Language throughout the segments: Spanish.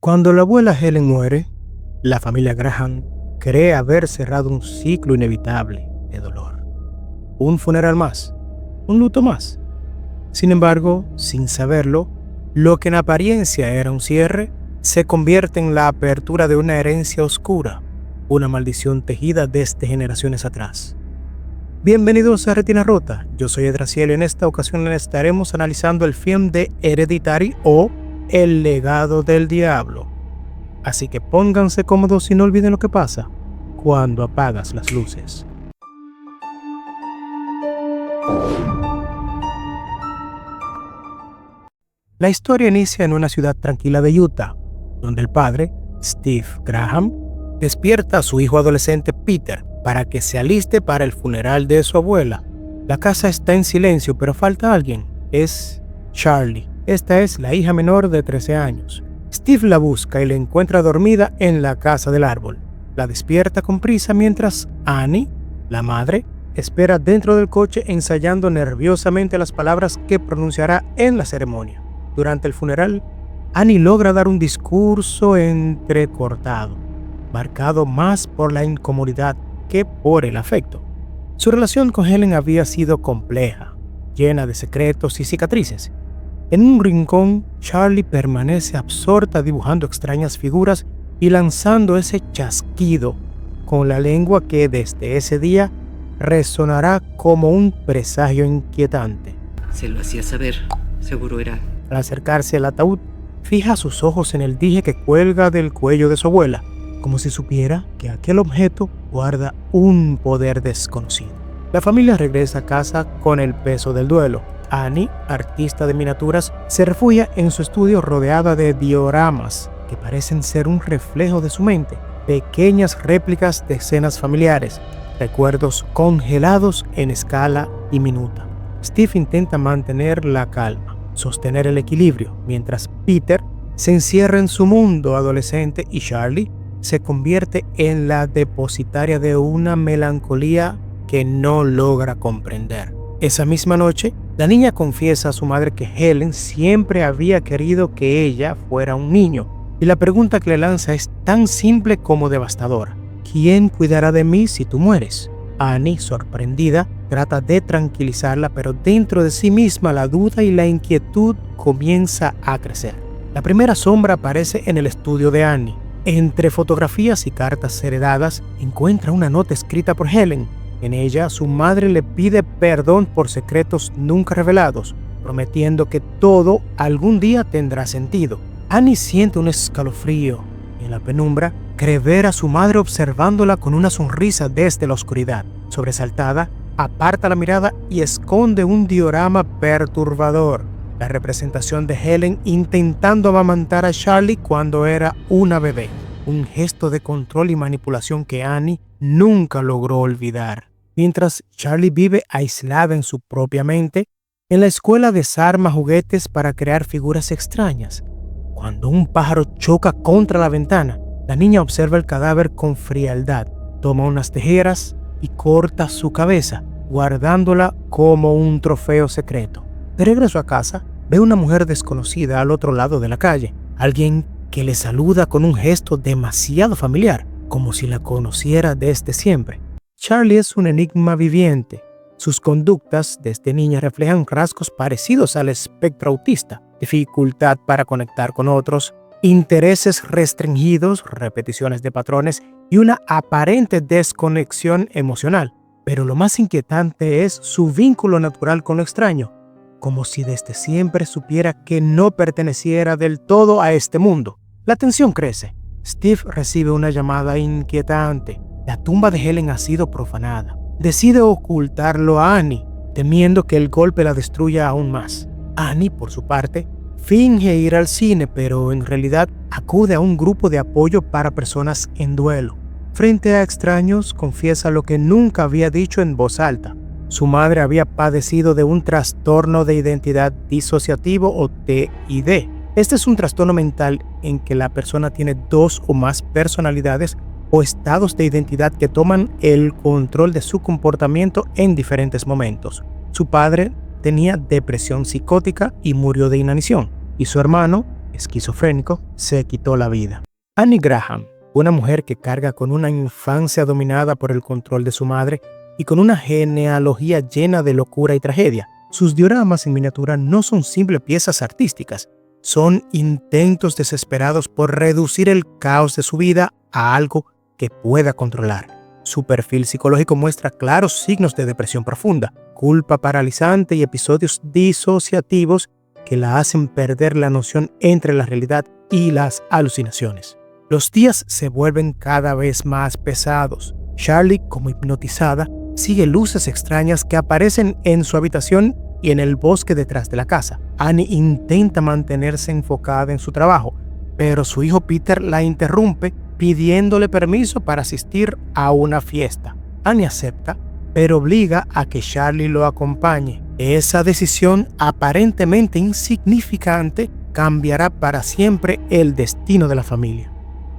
Cuando la abuela Helen muere, la familia Graham cree haber cerrado un ciclo inevitable de dolor. Un funeral más, un luto más. Sin embargo, sin saberlo, lo que en apariencia era un cierre se convierte en la apertura de una herencia oscura, una maldición tejida desde generaciones atrás. Bienvenidos a Retina Rota, yo soy Edraciel y en esta ocasión estaremos analizando el film de Hereditary o El legado del diablo. Así que pónganse cómodos y no olviden lo que pasa cuando apagas las luces. La historia inicia en una ciudad tranquila de Utah, donde el padre, Steve Graham, despierta a su hijo adolescente Peter para que se aliste para el funeral de su abuela. La casa está en silencio, pero falta alguien. Es Charlie. Esta es la hija menor de 13 años. Steve la busca y la encuentra dormida en la casa del árbol. La despierta con prisa mientras Annie, la madre, espera dentro del coche ensayando nerviosamente las palabras que pronunciará en la ceremonia. Durante el funeral, Annie logra dar un discurso entrecortado, marcado más por la incomodidad que por el afecto. Su relación con Helen había sido compleja, llena de secretos y cicatrices. En un rincón, Charlie permanece absorta dibujando extrañas figuras y lanzando ese chasquido con la lengua que desde ese día resonará como un presagio inquietante. Se lo hacía saber, seguro era. Al acercarse al ataúd, fija sus ojos en el dije que cuelga del cuello de su abuela, como si supiera que aquel objeto guarda un poder desconocido. La familia regresa a casa con el peso del duelo. Annie, artista de miniaturas, se refugia en su estudio rodeada de dioramas que parecen ser un reflejo de su mente, pequeñas réplicas de escenas familiares, recuerdos congelados en escala diminuta. Steve intenta mantener la calma, sostener el equilibrio, mientras Peter se encierra en su mundo adolescente y Charlie se convierte en la depositaria de una melancolía que no logra comprender. Esa misma noche, la niña confiesa a su madre que Helen siempre había querido que ella fuera un niño, y la pregunta que le lanza es tan simple como devastadora. ¿Quién cuidará de mí si tú mueres? Annie, sorprendida, trata de tranquilizarla, pero dentro de sí misma la duda y la inquietud comienza a crecer. La primera sombra aparece en el estudio de Annie. Entre fotografías y cartas heredadas, encuentra una nota escrita por Helen. En ella, su madre le pide perdón por secretos nunca revelados, prometiendo que todo algún día tendrá sentido. Annie siente un escalofrío y en la penumbra cree ver a su madre observándola con una sonrisa desde la oscuridad. Sobresaltada, aparta la mirada y esconde un diorama perturbador, la representación de Helen intentando amamantar a Charlie cuando era una bebé. Un gesto de control y manipulación que Annie nunca logró olvidar. Mientras Charlie vive aislada en su propia mente, en la escuela desarma juguetes para crear figuras extrañas. Cuando un pájaro choca contra la ventana, la niña observa el cadáver con frialdad, toma unas tijeras y corta su cabeza, guardándola como un trofeo secreto. De regreso a casa, ve una mujer desconocida al otro lado de la calle, alguien que le saluda con un gesto demasiado familiar, como si la conociera desde siempre. Charlie es un enigma viviente. Sus conductas desde niña reflejan rasgos parecidos al espectro autista: dificultad para conectar con otros, intereses restringidos, repeticiones de patrones y una aparente desconexión emocional. Pero lo más inquietante es su vínculo natural con lo extraño, como si desde siempre supiera que no perteneciera del todo a este mundo. La tensión crece. Steve recibe una llamada inquietante. La tumba de Helen ha sido profanada. Decide ocultarlo a Annie, temiendo que el golpe la destruya aún más. Annie, por su parte, finge ir al cine, pero en realidad acude a un grupo de apoyo para personas en duelo. Frente a extraños, confiesa lo que nunca había dicho en voz alta. Su madre había padecido de un trastorno de identidad disociativo o TID. Este es un trastorno mental en que la persona tiene dos o más personalidades o estados de identidad que toman el control de su comportamiento en diferentes momentos. Su padre tenía depresión psicótica y murió de inanición, y su hermano esquizofrénico, se quitó la vida. Annie Graham, una mujer que carga con una infancia dominada por el control de su madre y con una genealogía llena de locura y tragedia. Sus dioramas en miniatura no son simples piezas artísticas, son intentos desesperados por reducir el caos de su vida a algo que pueda controlar. Su perfil psicológico muestra claros signos de depresión profunda, culpa paralizante y episodios disociativos que la hacen perder la noción entre la realidad y las alucinaciones. Los días se vuelven cada vez más pesados. Charlie, como hipnotizada, sigue luces extrañas que aparecen en su habitación y en el bosque detrás de la casa. Annie intenta mantenerse enfocada en su trabajo, pero su hijo Peter la interrumpe pidiéndole permiso para asistir a una fiesta. Annie acepta, pero obliga a que Charlie lo acompañe. Esa decisión aparentemente insignificante cambiará para siempre el destino de la familia.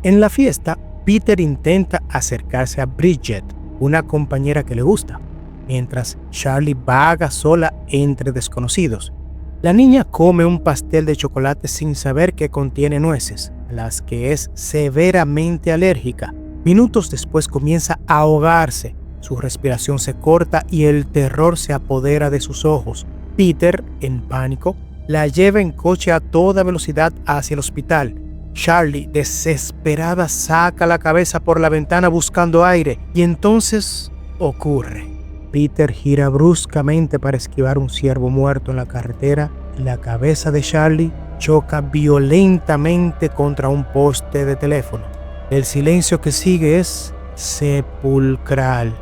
En la fiesta, Peter intenta acercarse a Bridget, una compañera que le gusta, mientras Charlie vaga sola entre desconocidos. La niña come un pastel de chocolate sin saber que contiene nueces, a las que es severamente alérgica. Minutos después comienza a ahogarse, su respiración se corta y el terror se apodera de sus ojos. Peter, en pánico, la lleva en coche a toda velocidad hacia el hospital. Charlie, desesperada, saca la cabeza por la ventana buscando aire y entonces ocurre. Peter gira bruscamente para esquivar un ciervo muerto en la carretera y la cabeza de Charlie choca violentamente contra un poste de teléfono. El silencio que sigue es sepulcral.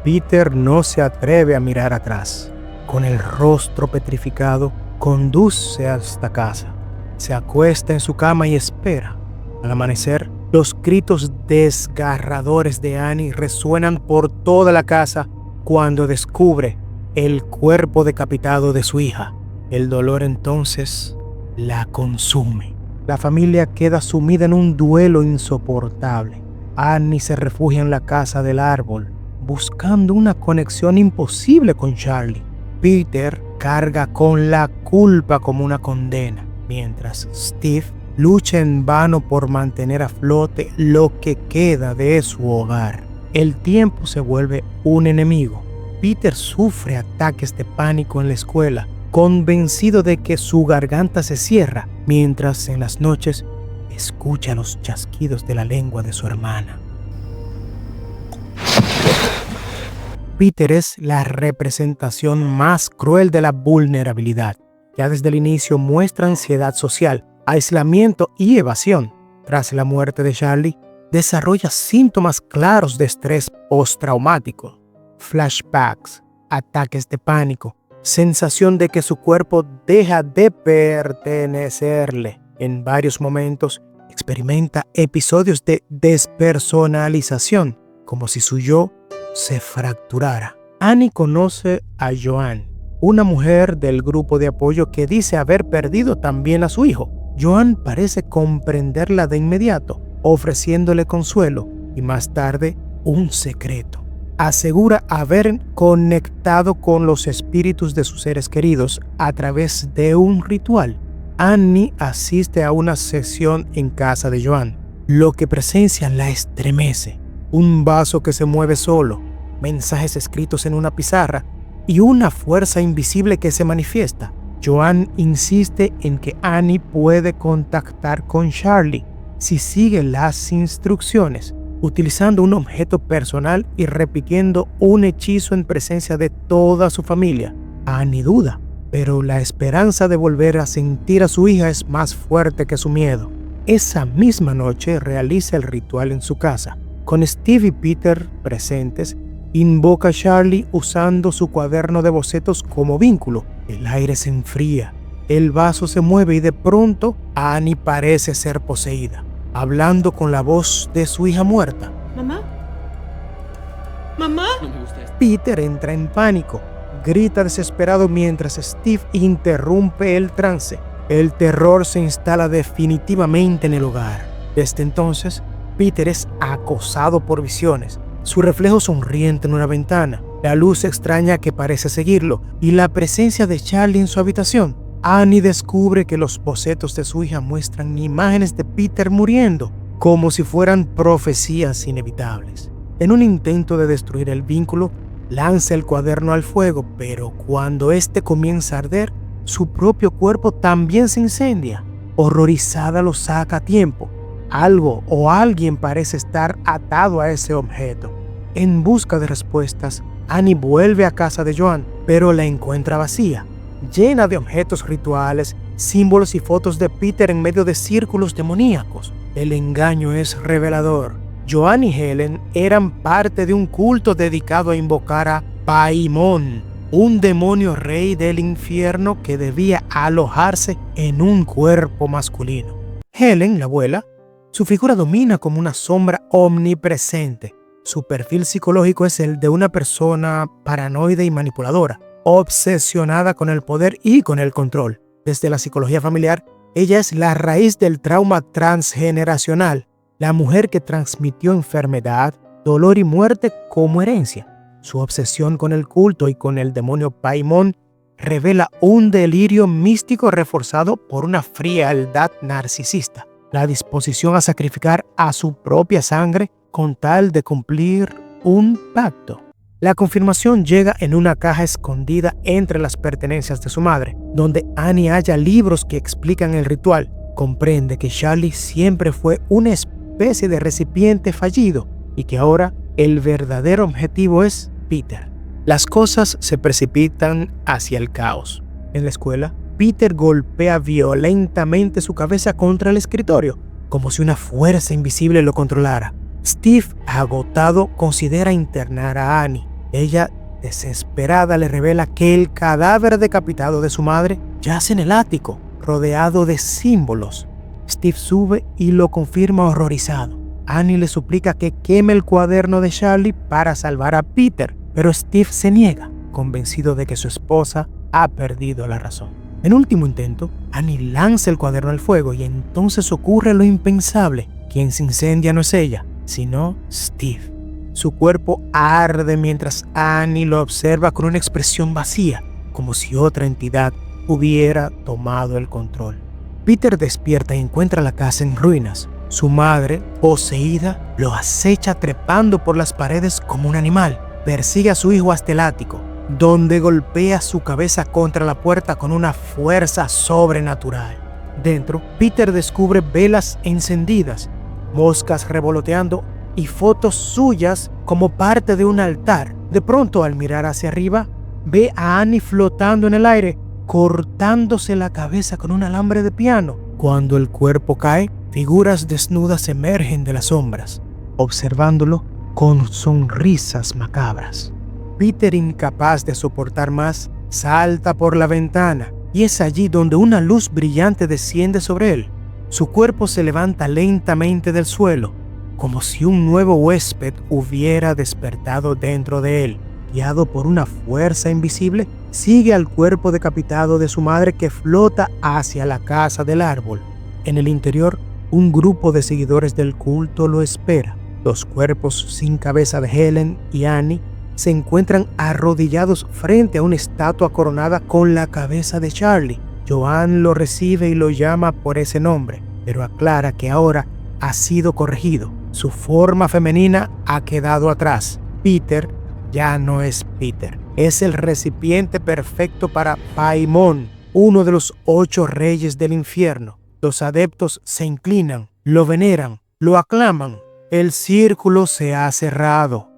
Peter no se atreve a mirar atrás. Con el rostro petrificado, conduce hasta casa. Se acuesta en su cama y espera. Al amanecer, los gritos desgarradores de Annie resuenan por toda la casa cuando descubre el cuerpo decapitado de su hija. El dolor entonces la consume. La familia queda sumida en un duelo insoportable. Annie se refugia en la casa del árbol, buscando una conexión imposible con Charlie. Peter carga con la culpa como una condena, mientras Steve lucha en vano por mantener a flote lo que queda de su hogar. El tiempo se vuelve un enemigo. Peter sufre ataques de pánico en la escuela, convencido de que su garganta se cierra, mientras en las noches escucha los chasquidos de la lengua de su hermana. Peter es la representación más cruel de la vulnerabilidad. Ya desde el inicio muestra ansiedad social, aislamiento y evasión. Tras la muerte de Charlie, desarrolla síntomas claros de estrés postraumático, flashbacks, ataques de pánico, sensación de que su cuerpo deja de pertenecerle. En varios momentos experimenta episodios de despersonalización, como si su yo se fracturara. Annie conoce a Joan, una mujer del grupo de apoyo que dice haber perdido también a su hijo. Joan parece comprenderla de inmediato, ofreciéndole consuelo y más tarde un secreto. Asegura haber conectado con los espíritus de sus seres queridos a través de un ritual. Annie asiste a una sesión en casa de Joan. Lo que presencia la estremece. Un vaso que se mueve solo, mensajes escritos en una pizarra y una fuerza invisible que se manifiesta. Joan insiste en que Annie puede contactar con Charlie si sigue las instrucciones, utilizando un objeto personal y repitiendo un hechizo en presencia de toda su familia. Annie duda, pero la esperanza de volver a sentir a su hija es más fuerte que su miedo. Esa misma noche realiza el ritual en su casa. Con Steve y Peter presentes, invoca a Charlie usando su cuaderno de bocetos como vínculo. El aire se enfría, el vaso se mueve y de pronto Annie parece ser poseída, hablando con la voz de su hija muerta. ¿Mamá? ¿Mamá? No me gusta esto. Peter entra en pánico, grita desesperado mientras Steve interrumpe el trance. El terror se instala definitivamente en el hogar. Desde entonces, Peter es acosado por visiones. Su reflejo sonriente en una ventana, la luz extraña que parece seguirlo y la presencia de Charlie en su habitación Annie descubre que los bocetos de su hija muestran imágenes de Peter muriendo, como si fueran profecías inevitables. En un intento de destruir el vínculo, lanza el cuaderno al fuego, pero cuando este comienza a arder, su propio cuerpo también se incendia. Horrorizada lo saca a tiempo. Algo o alguien parece estar atado a ese objeto. En busca de respuestas, Annie vuelve a casa de Joan, pero la encuentra vacía, llena de objetos rituales, símbolos y fotos de Peter en medio de círculos demoníacos. El engaño es revelador. Joan y Helen eran parte de un culto dedicado a invocar a Paimon, un demonio rey del infierno que debía alojarse en un cuerpo masculino. Helen, la abuela, su figura domina como una sombra omnipresente. Su perfil psicológico es el de una persona paranoide y manipuladora, obsesionada con el poder y con el control. Desde la psicología familiar, ella es la raíz del trauma transgeneracional, la mujer que transmitió enfermedad, dolor y muerte como herencia. Su obsesión con el culto y con el demonio Paimon revela un delirio místico reforzado por una frialdad narcisista, la disposición a sacrificar a su propia sangre con tal de cumplir un pacto. La confirmación llega en una caja escondida entre las pertenencias de su madre, donde Annie halla libros que explican el ritual. Comprende que Charlie siempre fue una especie de recipiente fallido y que ahora el verdadero objetivo es Peter. Las cosas se precipitan hacia el caos. En la escuela, Peter golpea violentamente su cabeza contra el escritorio, como si una fuerza invisible lo controlara. Steve, agotado, considera internar a Annie. Ella, desesperada, le revela que el cadáver decapitado de su madre yace en el ático, rodeado de símbolos. Steve sube y lo confirma horrorizado. Annie le suplica que queme el cuaderno de Charlie para salvar a Peter, pero Steve se niega, convencido de que su esposa ha perdido la razón. En último intento, Annie lanza el cuaderno al fuego y entonces ocurre lo impensable. Quien se incendia no es ella, sino Steve. Su cuerpo arde mientras Annie lo observa con una expresión vacía, como si otra entidad hubiera tomado el control. Peter despierta y encuentra la casa en ruinas. Su madre, poseída, lo acecha trepando por las paredes como un animal. Persigue a su hijo hasta el ático, donde golpea su cabeza contra la puerta con una fuerza sobrenatural. Dentro, Peter descubre velas encendidas, moscas revoloteando y fotos suyas como parte de un altar. De pronto, al mirar hacia arriba, ve a Annie flotando en el aire, cortándose la cabeza con un alambre de piano. Cuando el cuerpo cae, figuras desnudas emergen de las sombras, observándolo con sonrisas macabras. Peter, incapaz de soportar más, salta por la ventana y es allí donde una luz brillante desciende sobre él. Su cuerpo se levanta lentamente del suelo, como si un nuevo huésped hubiera despertado dentro de él. Guiado por una fuerza invisible, sigue al cuerpo decapitado de su madre que flota hacia la casa del árbol. En el interior, un grupo de seguidores del culto lo espera. Los cuerpos sin cabeza de Helen y Annie se encuentran arrodillados frente a una estatua coronada con la cabeza de Charlie. Joan lo recibe y lo llama por ese nombre, pero aclara que ahora ha sido corregido. Su forma femenina ha quedado atrás. Peter ya no es Peter. Es el recipiente perfecto para Paimon, uno de los 8 reyes del infierno. Los adeptos se inclinan, lo veneran, lo aclaman. El círculo se ha cerrado.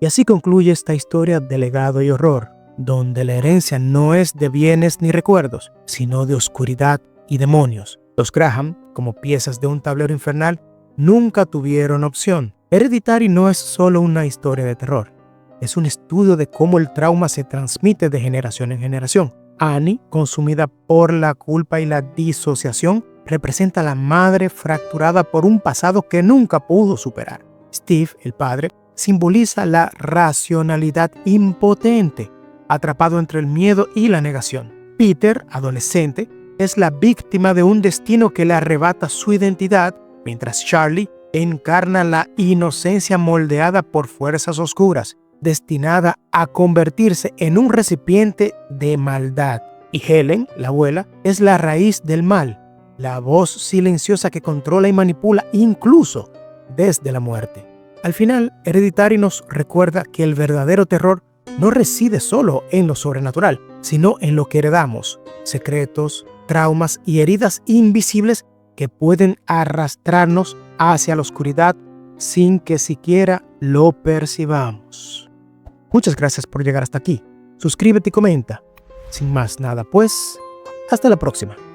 Y así concluye esta historia de legado y horror, donde la herencia no es de bienes ni recuerdos, sino de oscuridad y demonios. Los Graham, como piezas de un tablero infernal, nunca tuvieron opción. Hereditary no es solo una historia de terror, es un estudio de cómo el trauma se transmite de generación en generación. Annie, consumida por la culpa y la disociación, representa a la madre fracturada por un pasado que nunca pudo superar. Steve, el padre, simboliza la racionalidad impotente, atrapado entre el miedo y la negación. Peter, adolescente, es la víctima de un destino que le arrebata su identidad, mientras Charlie encarna la inocencia moldeada por fuerzas oscuras, destinada a convertirse en un recipiente de maldad. Y Helen, la abuela, es la raíz del mal, la voz silenciosa que controla y manipula incluso desde la muerte. Al final, Hereditary nos recuerda que el verdadero terror no reside solo en lo sobrenatural, sino en lo que heredamos, secretos, traumas y heridas invisibles que pueden arrastrarnos hacia la oscuridad sin que siquiera lo percibamos. Muchas gracias por llegar hasta aquí. Suscríbete y comenta. Sin más nada, pues, hasta la próxima.